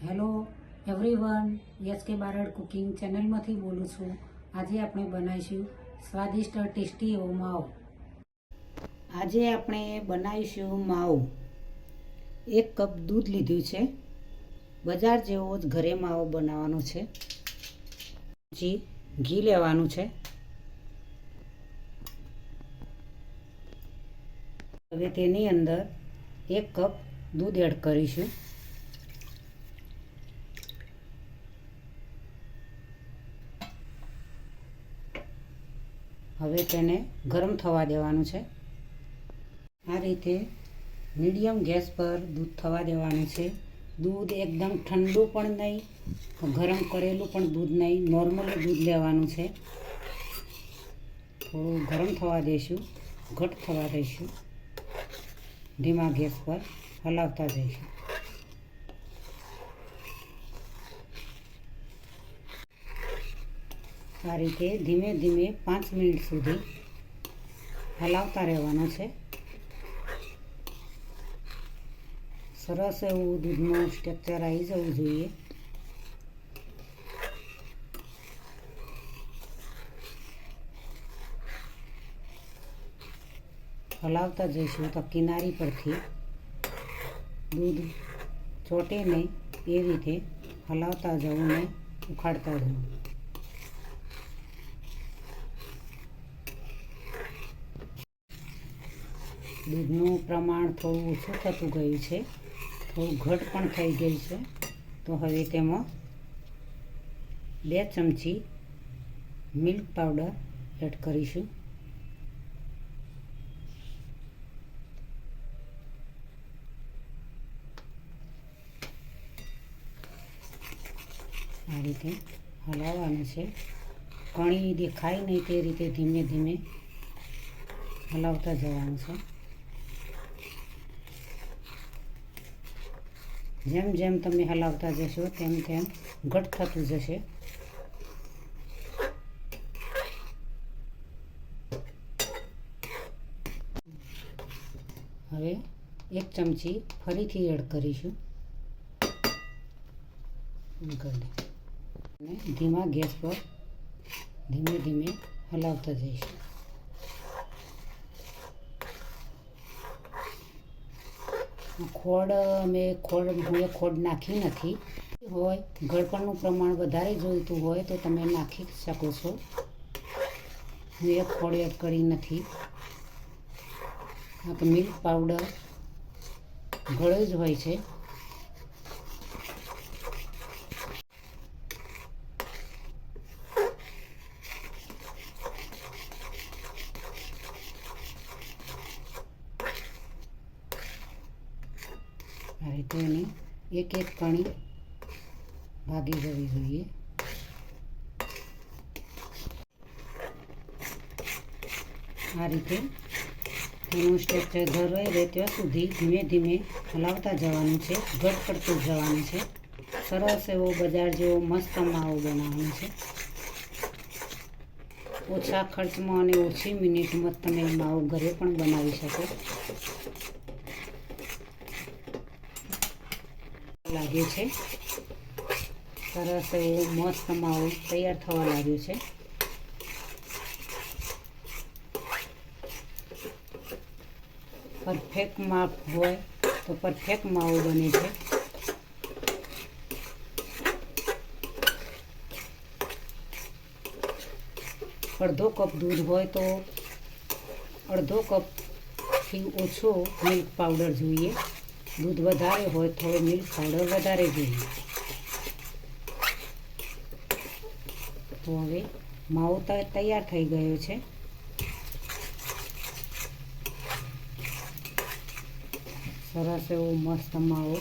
Hello everyone, yes કે Barad cooking ચેનલમાંથી બોલું છું. આજે આપણે બનાવીશું સ્વાદિષ્ટ ટેસ્ટી એવો માવો. આજે આપણે બનાવીશું માવો. 1 કપ દૂધ લીધું છે. બજાર જેવો જ ઘરે માવો બનાવવાનો છે. પછી ઘી લેવાનું છે. હવે તેની અંદર 1 કપ દૂધ એડ કરીશું. હવે તેને ગરમ થવા દેવાનું છે. આ રીતે મીડિયમ ગેસ પર દૂધ થવા દેવાનું છે. દૂધ એકદમ ઠંડુ પણ નહીં, ગરમ કરેલું પણ દૂધ નહીં, નોર્મલ દૂધ લેવાનું છે. થોડું ગરમ થવા દઈશું, ઘટ થવા દઈશું. ધીમા ગેસ પર હલાવતા જઈશું. આ રીતે ધીમે ધીમે 5 મિનિટ સુધી હલાવતા રહેવાનું છે. સરસ એવું દૂધનું સ્ટ્રક્ચર આવી જવું જોઈએ. હલાવતા જઈશું તો કિનારી પરથી દૂધ ચોટે નહીં એ રીતે હલાવતા જવું ને ઉખાડતા જવું. દૂધનું પ્રમાણ થોડું ઓછું થતું ગયું છે, થોડું ઘટ પણ થઈ ગયું છે. તો હવે તેમાં 2 ચમચી મિલ્ક પાવડર એડ કરીશું. આ રીતે હલાવવાનું છે. કણી દેખાય નહીં તે રીતે ધીમે ધીમે હલાવતા જવાનું છે. જેમ જેમ તમે હલાવતા જશો તેમ તેમ ઘટ થતું જશે. હવે 1 ચમચી ફરીથી એડ કરીશું. અને ધીમા ગેસ પર ધીમે ધીમે હલાવતા જઈશું. ખોડ નાખી નથી હોય, ગળપણનું પ્રમાણ વધારે જોઈતું હોય તો તમે નાખી શકો છો. હું એક ખોડ એડ કરી નથી. કારણ કે મિલ્ક પાવડર ગળ્યો જ હોય છે. આ રીતે એની એક એક કણી ભાગી જવી જોઈએ. આ રીતે તેનું સ્ટ્રક્ચર ધરાઈ રહે ત્યાં સુધી ધીમે ધીમે હલાવતા જવાનું છે. ઘટ પડતું જવાનું છે. સરસ એવો બજાર જેવો મસ્ત માવો બનાવવાનો છે. ઓછા ખર્ચમાં અને ઓછી મિનિટમાં તમે માવો ઘરે પણ બનાવી શકો. લાગે છે સરસ એવો મસ્ત માવો તૈયાર થવા લાગ્યો છે. પરફેક્ટ માપ હોય તો પરફેક્ટ માવો બને છે. અડધો કપ દૂધ હોય તો અડધો કપથી ઓછો મિલ્ક પાવડર જોઈએ. દૂધ વધારે હોય થોડો મિલ્ક પાવડર વધારે જોઈએ. તો હવે માવો તૈયાર થઈ ગયો છે. સરસ એવો મસ્ત માવો.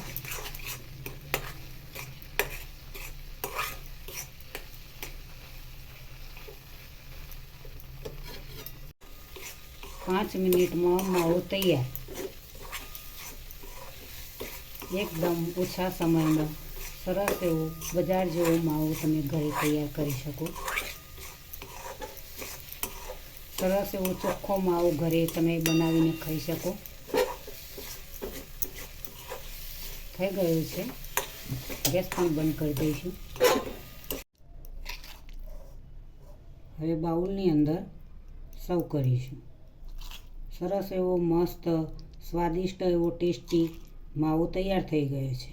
પાંચ મિનિટમાં માવો તૈયાર. એકદમ ઓછા સમયમાં સરસ એવો બજાર જેવો માવો તમે ઘરે તૈયાર કરી શકો. સરસ એવો ચોખ્ખો માવો ઘરે તમે બનાવીને ખાઈ શકો. થઈ ગયું છે. ગેસ પણ બંધ કરી દઈશું. હવે બાઉલની અંદર સર્વ કરીશું. સરસ એવો મસ્ત સ્વાદિષ્ટ એવો ટેસ્ટી માવો તૈયાર થઈ ગયો છે.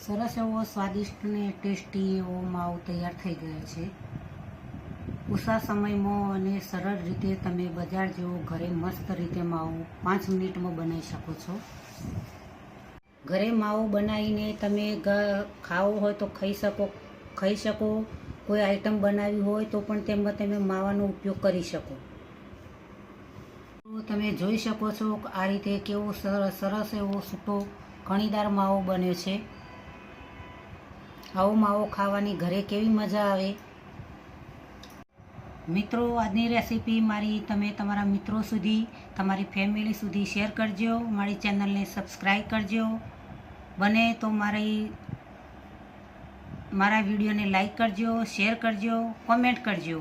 સરસ એવો સ્વાદિષ્ટ ને ટેસ્ટી એવો માવો તૈયાર થઈ ગયો છે. ઓછા સમયમાં અને સરળ રીતે તમે બજાર જેવો ઘરે મસ્ત રીતે માવો 5 મિનિટમાં બનાવી શકો છો. ઘરે માવો બનાવીને તમે ખાવો હોય તો ખાઈ શકો. કોઈ આઈટમ બનાવી હોય તો પણ તેમાં તમે માવાનો ઉપયોગ કરી શકો. તમે જોઈ શકો છો આ રીતે કેવો સરસ એવો સૂકો કણીદાર માવો બન્યો છે. આવો માવો ખાવાની ઘરે કેવી મજા આવે. મિત્રો, આજની રેસીપી મારી તમે તમારા મિત્રો સુધી, તમારી ફેમિલી સુધી શેર કરજો. મારી ચેનલને સબસ્ક્રાઈબ કરજો. બને તો મારા વિડીયોને લાઈક કરજો, શેર કરજો, કોમેન્ટ કરજો.